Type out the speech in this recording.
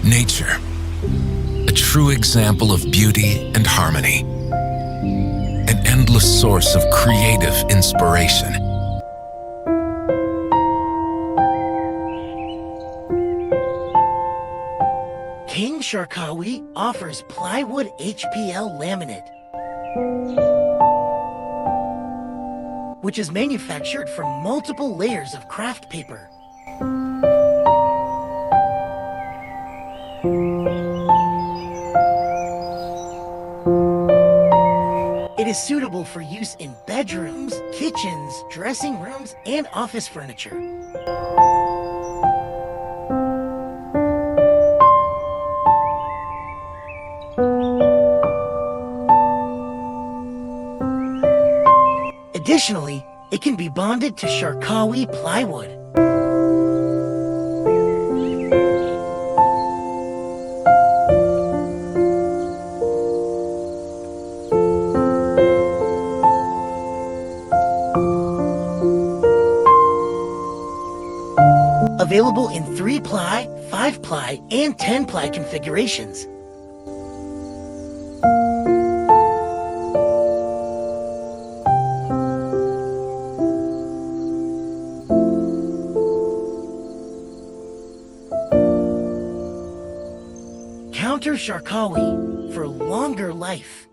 Nature, a true example of beauty and harmony, an endless source of creative inspiration. King Sharkawi offers plywood HPL laminate, which is manufactured from multiple layers of craft paper. It is suitable for use in bedrooms, kitchens, dressing rooms, and office furniture. Additionally, it can be bonded to Sharkawi plywood. Available in 3-ply, 5-ply, and 10-ply configurations. Counter Sharkawi for longer life.